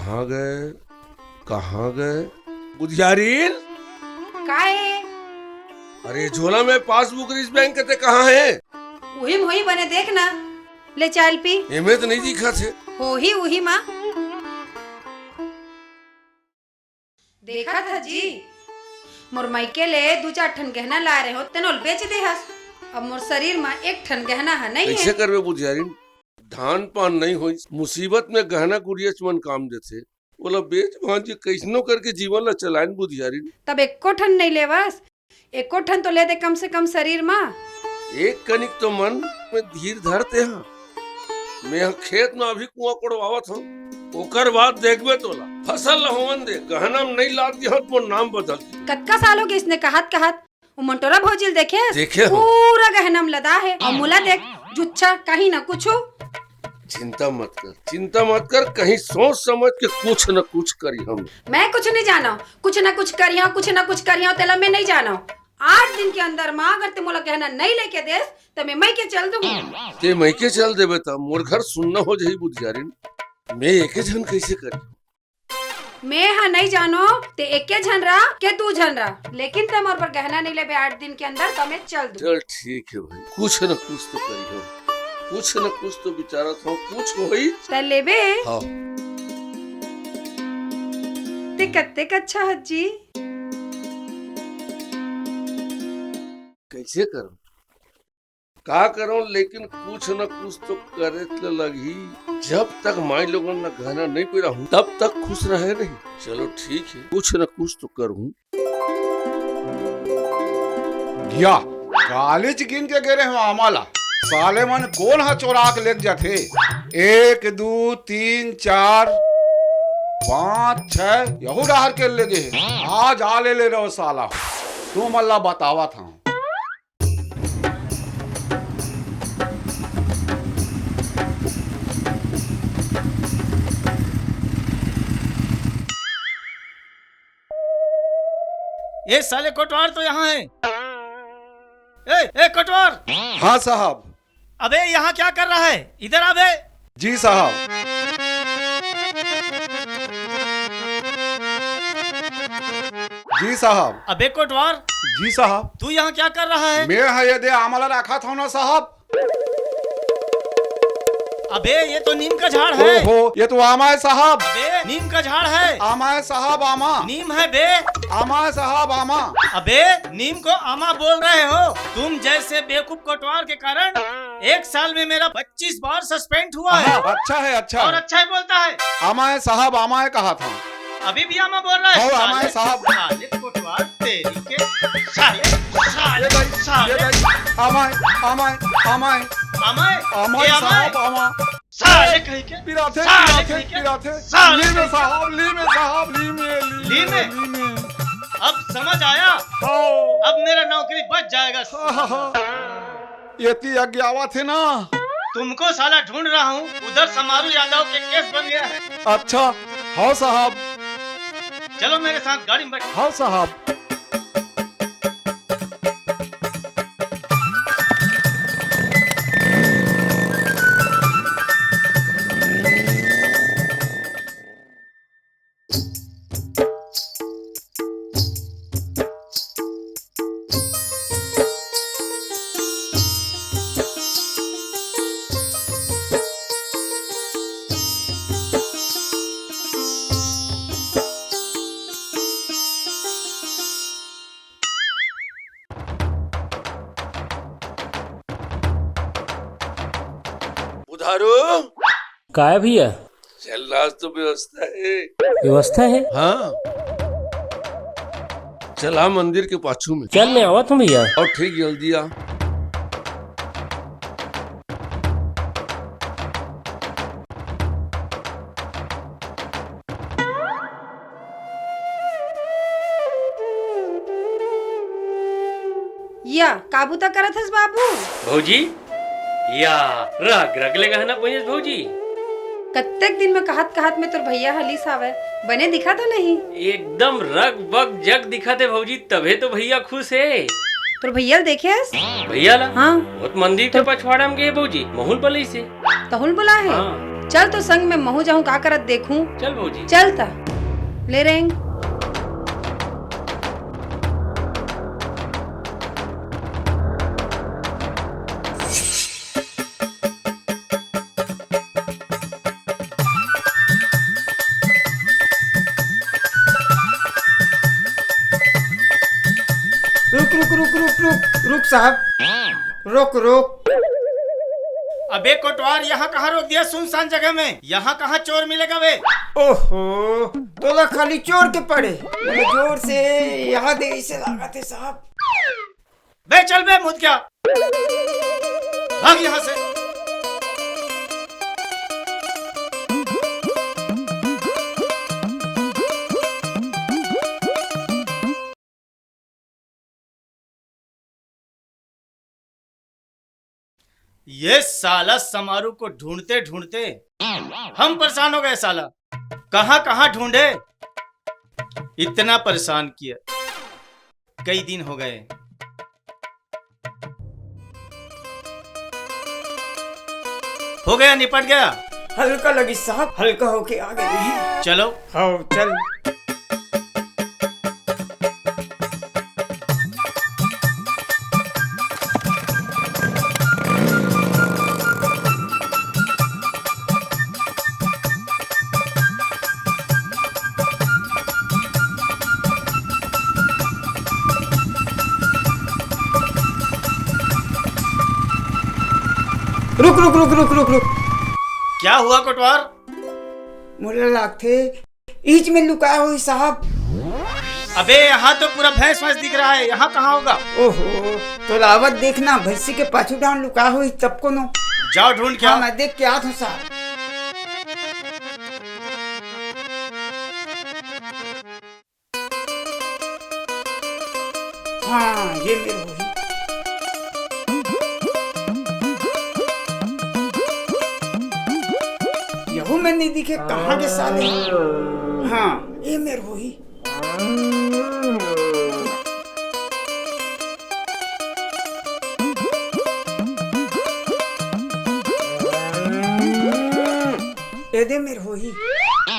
कहाँ गए कहाँ गए बुधियारीन? का है? अरे झोला में पासबुक रिस बैंक के कहाँ है? वही बने देख ना, ले चाल पी। एमे तो नहीं दिखा थे। वही माँ देखा था जी। मोर मायके ले 2-4 ठन गहना ला रहे हो तेनोल बेच दे हस। अब मोर शरीर में 1 ठन गहना है नहीं है। कैसे करबे बुधियारीन? धान पान नहीं होई, मुसीबत में गहना गुड़िया मन काम देते। बोला बेच भांजी कैसनो करके जीवन ला चलाइन बुधियारीन। तब 1 ठन नहीं लेवस, 1 ठन तो ले दे कम से कम शरीर में। एक कनिक तो मन में धीर धरते हैं। मैं खेत में अभी कुआं कोड़वावत हूँ, ओकर बाद देखबे तोला फसल लहोवन दे गहना में नहीं लाद दिया तो नाम बदल दी। कतका सालों के इसने कहत वो मंटोरा भौजिल देखे हो? पूरा गहना में लदा है और मुला देख जुच्छा कहीं ना कुछ। चिंता मत कर, कहीं सोच समझ के कुछ न कुछ करी हम। मैं कुछ नहीं जाना, कुछ न कुछ करिया तेला मैं नहीं जाना। 8 दिन के अंदर माँ अगर ते मोला गहना नहीं लेके देस तो मैं मई के चल दूंगी। ते मई के चल देबे त मोर घर सुनना हो जाई बुधियारीन। मैं एके झन कैसे करी? मैं हाँ नहीं जानो ते एके झन रहा के तू झन रहा, लेकिन ते मोर पर गहना नहीं लेबे 8 दिन के अंदर तो मैं चल दूं। चल ठीक है भाई, कुछ न कुछ तो करी हम, कुछ न कुछ तो विचारत हो, कुछ होई ते लेबे। हाँ ते कत्ते अच्छा हज्जी। कैसे करूं का करूं, लेकिन कुछ न कुछ तो करे लगी। जब तक माई लोगन न गहना नहीं पीरा हूँ तब तक खुश रहे नहीं। चलो ठीक है, कुछ न कुछ तो करूं। या कॉलेज गिन के गे रहे हो आमाला साले मन कौन हा चोरा के लेके जाते? 1 2 3 4 5 6 यहू डहर के ले गए। आज आ ले रहो साला, तू मल्ला बतावा था। ये साले कोटवार तो यहाँ है। ए कोटवार। हाँ साहब। अबे यहाँ क्या कर रहा है? इधर आ बे। जी साहब। जी साहब। अबे कोटवार। जी साहब। तू यहाँ क्या कर रहा है? मैं है दे आमला रखा था ना साहब। अबे ये तो नीम का झाड़ है। ओहो, ये तो आमा है साहब। अबे नीम का झाड़ है। आमा है साहब, आमा। नीम है बे। आमा है साहब, आमा। अबे नीम को आमा बोल रहे हो? तुम जैसे बेवकूफ कोटवार के कारण 1 साल में मेरा 25 बार सस्पेंड हुआ है। अच्छा है, अच्छा और है। अच्छा ही बोलता है। आमा है साहब, आमा है कहा था। अभी भी आमा बोल रहा है। आमा है साहब। साले कोटवार तेरी के साले आमा है, आमा है, आमा है, आमा है, आमा है साहब, आमा। साले कहीं के पिराथे साले ली में साहब, ली में साहब, ली में। अब समझ आया? अब मेरा नौकरी बच जाएगा। ये ती अज्ञावा थे ना। तुमको साला ढूंढ रहा हूँ, उधर समारू यादव के केस बन गया है। अच्छा हाँ साहब। चलो मेरे साथ गाड़ी में बैठो। हाँ साहब। का है भैया? चल आज तो व्यवस्था है। हाँ चला मंदिर के पाछू में। चल मैं आवत हूँ भैया। और ठीक जल्दी आ। या काबू तक करत हस बाबू। भौजी या रग ले गहना पहिस भौजी। कत्तेक दिन में कहत में तोर भैया हलीस आवे, बने दिखा तो नहीं? एकदम रग बग जग दिखाते भौजी, तबे तो भैया खुश है। तोर भैया देखे हस? भैया ला हाँ बहुत मंदिर के पछवाड़ा में गए भौजी, महुल पलई से तहुल बुला है। हाँ। चल तो संग में महू जाऊं का करत देखूं। चल भौजी। चल ता ले रेंग। रुक रुक रुक रुक रुक रुक साहब, रुक रुक। अबे कोटवार, यहाँ कहाँ रोक दिया सुनसान जगह में? यहाँ कहाँ चोर मिलेगा बे? ओहो, तोला खाली चोर के पड़े, मुझे जोर से याद है इसे लगा थे साहब। बे चल बे मुझ क्या, भाग यहाँ से। ये साला समारू को ढूंढते ढूंढते हम परेशान हो गए। साला कहाँ कहाँ ढूंढे, इतना परेशान किया, कई दिन हो गए। हो गया, निपट गया। हल्का लगी साहब, हल्का होके आ गई। चलो हाँ चल। रुक रुक रुक रुक रुक रुक। क्या हुआ कोटवार? मुझे लगते ईच में लुकाया हुई साहब। अबे यहाँ तो पूरा भैंस भैंस दिख रहा है, यहाँ कहाँ होगा? ओहो, तो लावत देखना, भैंसी के पाछू डांड लुका हुई तब को नो। जाओ ढूंढ के हाँ आओ। मैं देख के आता हूँ साहब। हाँ ये मेरे हुई। यहू में नहीं दिखे, कहाँ के साले। हाँ ये मेरे हुई। एदे मेरे होही,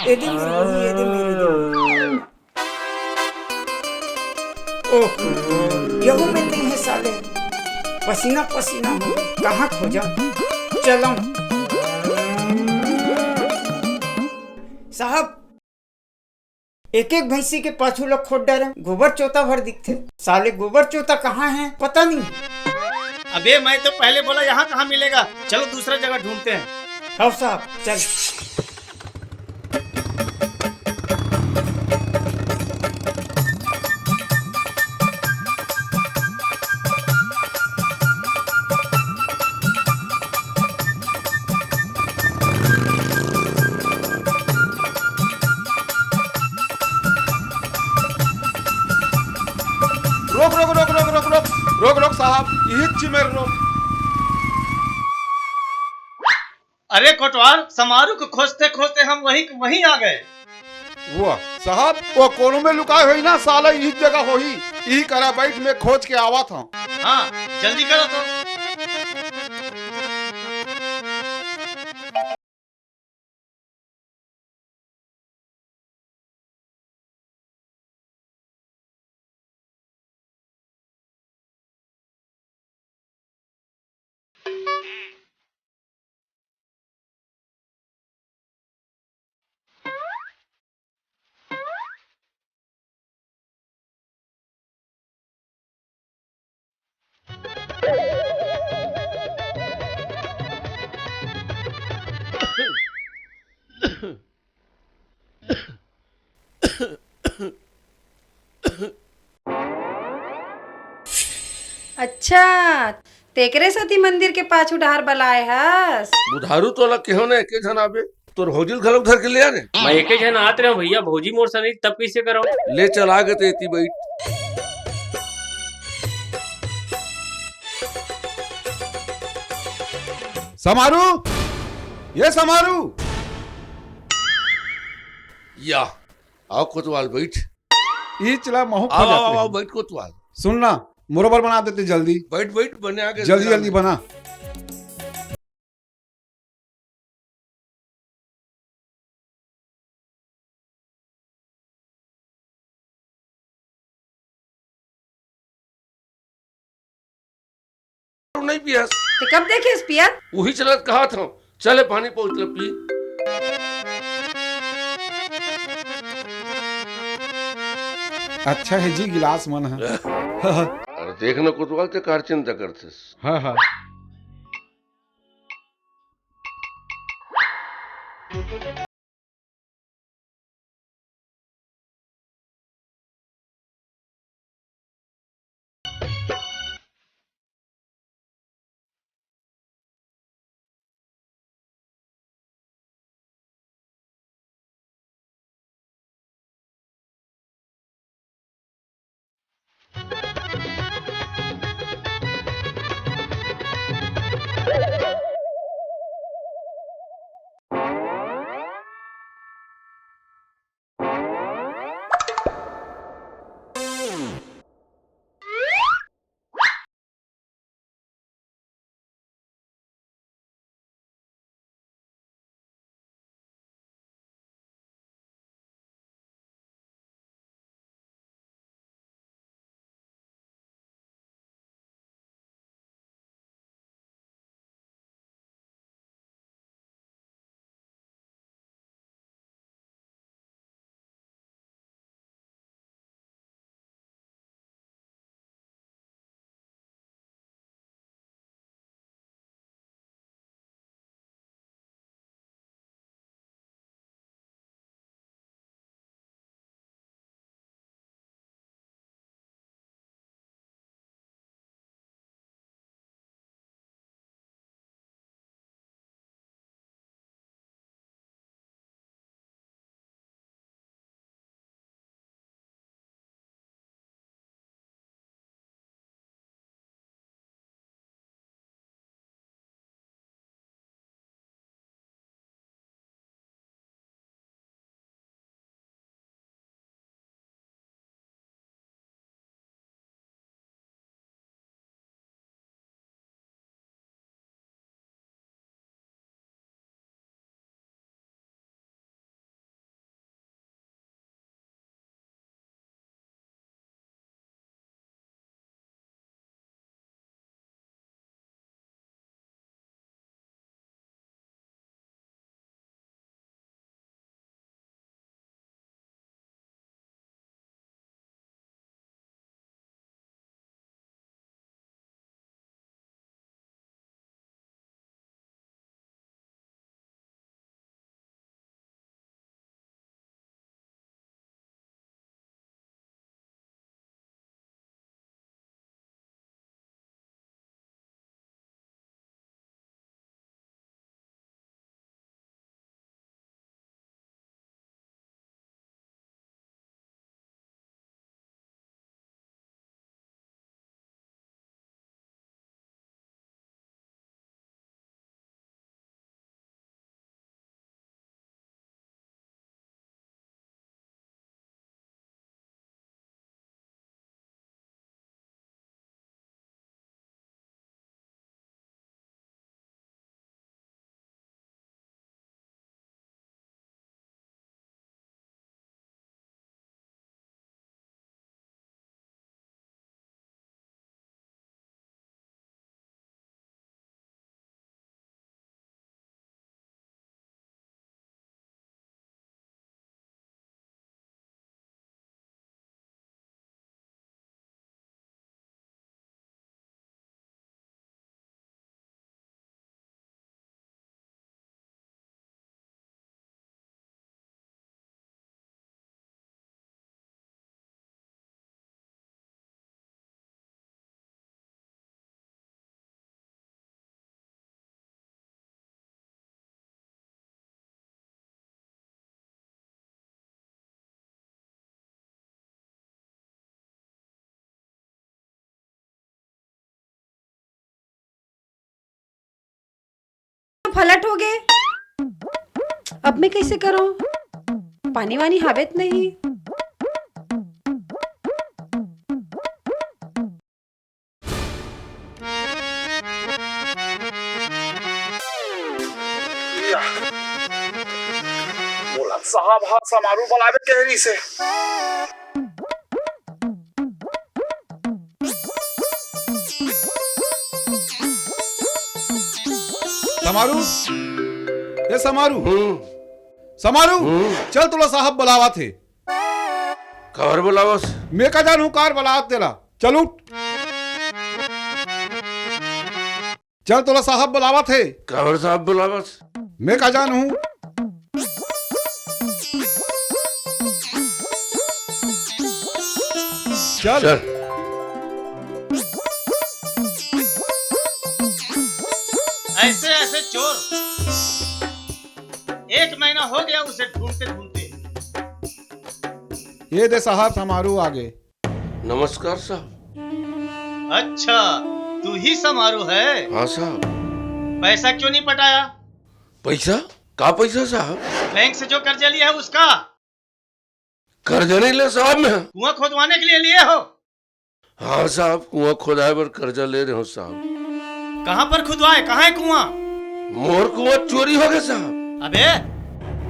एदे मेरे होही, एदे मेरे। ओह यहू में नहीं है साले, पसीना पसीना हो, कहाँ खोजा। चलो साहब, एक एक भैंसी के पाछू लोग खोद डरे, गोबर चोता भर दिखते। साले गोबर चोता कहाँ है पता नहीं। अबे मैं तो पहले बोला यहाँ कहाँ मिलेगा, चलो दूसरा जगह ढूंढते हैं। हाँ साहब चल। रोक रोक रोक रोक रोक रोक रोक रोक साहब, यही चिमेर रोक। अरे कोटवार, समारू को खोजते खोजते हम वहीं आ गए। वो साहब, वो कोनों में लुकाए हुई ना साला, यही जगह होही, यही करा बैठ में खोज के आवा था। हाँ जल्दी करो तो। अच्छा तेकरे सती मंदिर के पाछू डहार बलाए हस। बुधारू तो अलग केहो ने एके जन आबे, तोर होजिल घलोक धर के ले आने। मैं एके जन आत रहा भैया, भौजी मोर सनी तब कैसे करो? ले चल आगे ते इती बैठ। समारू, ये समारू। या आओ कोतवाल बैठ। ये चला महू खा आओ आओ जाते आओ हैं। बैठ कोतवाल। सुनना, मुरबर बना देते जल्दी, बैठ बैठ बने आगे। जल्दी जल्दी बना। नहीं पियस। तो कब देखिस पिया? वही चलत कहा था चले पानी पहुंच ले पी। अच्छा है जी गिलास मन है। अरे देखना कोतवाल ते कार चिंता करतेस। हाँ हाँ फलट हो गए। अब मैं कैसे करूं? पानी वानी हावेत नहीं। बोला साहब हाँ समारोह बुलावे केहरी से। समारू, ये समारू, समारू, चल तुला साहब बुलावा थे। खबर बुलावा से मैं का जानू कार बुलावा तेरा, चल उठ। चल तुला साहब बुलावा थे। खबर साहब बुलावा से मैं का जानू। चल, चल। ऐसे ऐसे चोर, 1 महीना हो गया उसे ढूंढते ढूंढते। ये दे साहब समारू आगे। नमस्कार साहब। अच्छा, तू ही समारू है। हाँ साहब। पैसा क्यों नहीं पटाया? पैसा? का पैसा साहब? बैंक से जो कर्जा लिया है उसका। कर्जा नहीं ले साहब मैं। कुआं खोदवाने के लिए लिए हो? हाँ साहब, कुआं खोदाए पर कर्जा ले रहे हो साहब। कहाँ पर खुदवाए? कहाँ है कुआं? मोर कुआं चोरी हो गया साहब। अबे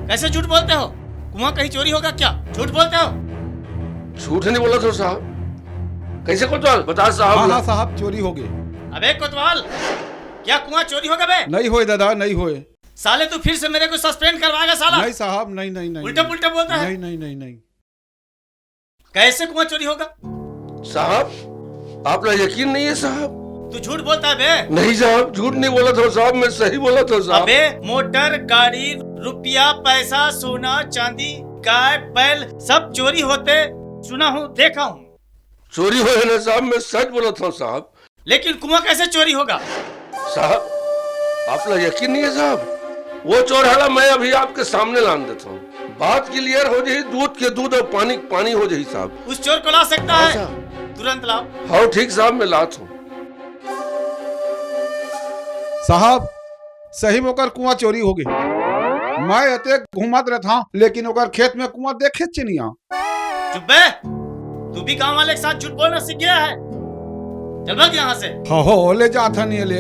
कैसे झूठ बोलते हो? कुआं कहीं चोरी होगा क्या? झूठ बोलते हो। झूठ नहीं बोला था साहब। कैसे कोतवाल बता साहब। हाँ हाँ साहब, चोरी हो गए। अबे कोतवाल, क्या कुआं चोरी होगा बे? नहीं होए दादा, नहीं होए। साले तू फिर से मेरे को सस्पेंड करवाएगा साला। नहीं साहब, नहीं नहीं नहीं। उल्टा पुल्टा बोलता है। नहीं नहीं नहीं नहीं। कैसे कुआं चोरी होगा? साहब आप लोग यकीन नहीं है साहब। तू झूठ बोलता है बे। नहीं साहब, झूठ नहीं बोला था साहब, मैं सही बोला था साहब। अबे मोटर, गाड़ी, रुपया, पैसा, सोना, चांदी, गाय, बैल सब चोरी होते सुना हूँ, देखा हूँ। चोरी हुए ना साहब, मैं सच बोला था साहब। लेकिन कुआं कैसे चोरी होगा? साहब आप लोग यकीन नहीं है साहब। वो चोर हला मैं अभी आपके सामने लान देता हूँ। बात क्लियर हो जाए, दूध के दूध और पानी पानी हो जाए साहब। उस चोर को ला सकता हाँ है? साहब। तुरंत लाओ। हाँ ठीक साहब, मैं लाता हूँ। साहब सही में ओकर कुआं चोरी हो गई। मैं अते घूमत रहता, लेकिन ओकर खेत में कुआं देखे चिनिया। चुप बे, तू भी गांव वाले के साथ झूठ बोलना सीख गया है। चल भाग यहाँ से। हो ले जाता नहीं ले।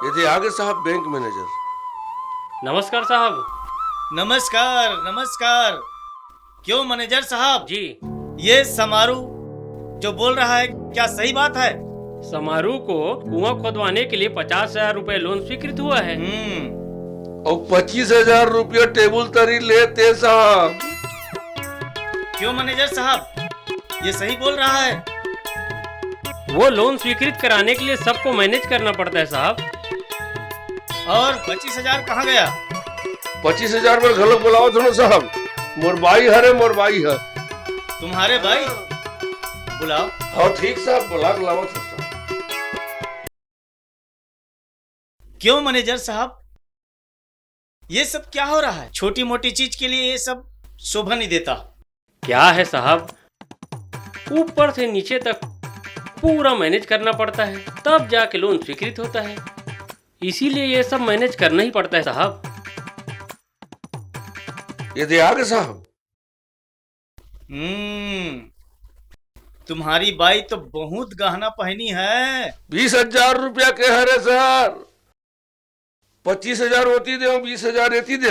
यदि आगे साहब बैंक मैनेजर। नमस्कार साहब। नमस्कार नमस्कार। क्यों मैनेजर साहब जी, ये समारू जो बोल रहा है क्या सही बात है? समारू को कुआं खोदवाने के लिए 50,000 रुपए लोन स्वीकृत हुआ है। और 25,000 रुपया टेबल तरी लेते साहब। क्यों मैनेजर साहब, ये सही बोल रहा है? वो लोन स्वीकृत कराने के लिए सबको मैनेज करना पड़ता है साहब। और 25,000 कहाँ गया? 25,000 पर गलत बुलाओ थोड़ा साहब। मोर भाई है रे, मोर भाई है। तुम्हारे भाई? बुलाओ। हाँ ठीक साहब, बुला के लाओ तो साहब। क्यों मैनेजर साहब, ये सब क्या हो रहा है? छोटी मोटी चीज के लिए ये सब शोभा नहीं देता। क्या है साहब, ऊपर से नीचे तक पूरा मैनेज करना पड़ता है, तब जाके लोन स्वीकृत होता है। इसीलिए ये सब मैनेज करना ही पड़ता है साहब। ये दे आगे साहब। तुम्हारी बाई तो बहुत गहना पहनी है। 20,000 रुपया के है रे सर। 25,000 होती दे, 20,000 रहती दे।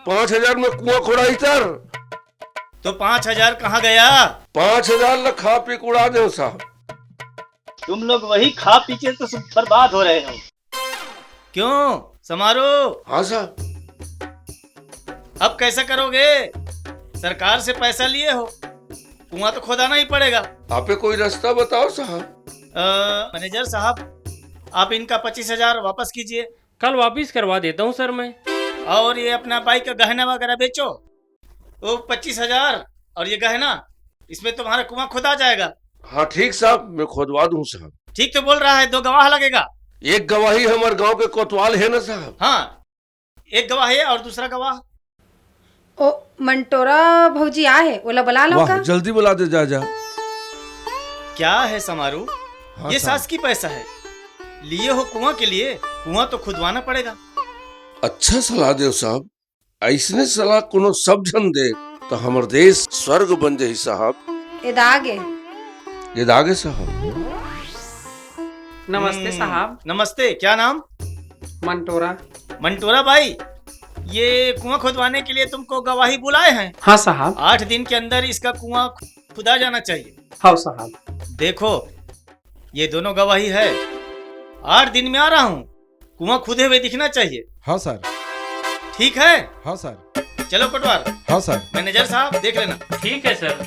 5,000 में कुआं खोड़ाई सर। तो 5,000 कहाँ गया? 5,000 ल खा पी के उड़ा दे साहब। तुम लोग वही खा पी के तो सब बर्बाद हो रहे हो। क्यों समारो? हाँ साहब। अब कैसा करोगे? सरकार से पैसा लिए हो, कुआं तो खोदाना ही पड़ेगा। आपे कोई रास्ता बताओ साहब। मैनेजर साहब, आप इनका 25,000 वापस कीजिए। कल वापिस करवा देता हूँ सर मैं। और ये अपना बाइक का गहना वगैरह बेचो। वो 25,000 और ये गहना, इसमें तुम्हारा कुआं खुदा जाएगा। हाँ ठीक साहब, मैं खोदवा दूं साहब। ठीक तो बोल रहा है। 2 गवाह लगेगा। एक गवाही हमारे गांव के कोतवाल है ना साहब। हाँ, एक गवाह है और दूसरा गवाह। ओ मंटोरा भौजी आ है, ओला बुला लो का। जल्दी बुला दे जा जा। क्या है समारू? हाँ ये साहब। सास की पैसा है, लिए हो कुआं के लिए, कुआं तो खुदवाना पड़ेगा। अच्छा सलाह दे साहब। ऐसने सलाह कोनो सब जन दे तो हमर देश स्वर्ग बन जाई साहब। इधर आगे। ये दागे साहब। नमस्ते साहब। नमस्ते। क्या नाम? मंटोरा। मंटोरा भाई, ये कुआं खुदवाने के लिए तुमको गवाही बुलाए हैं। हाँ साहब। 8 दिन के अंदर इसका कुआं खुदा जाना चाहिए। हाँ साहब। देखो ये दोनों गवाही है। 8 दिन में आ रहा हूँ, कुआं खुदे हुए दिखना चाहिए। हाँ सर। ठीक है? हाँ सर। चलो पटवार। हाँ सर। मैनेजर साहब देख लेना। ठीक है सर।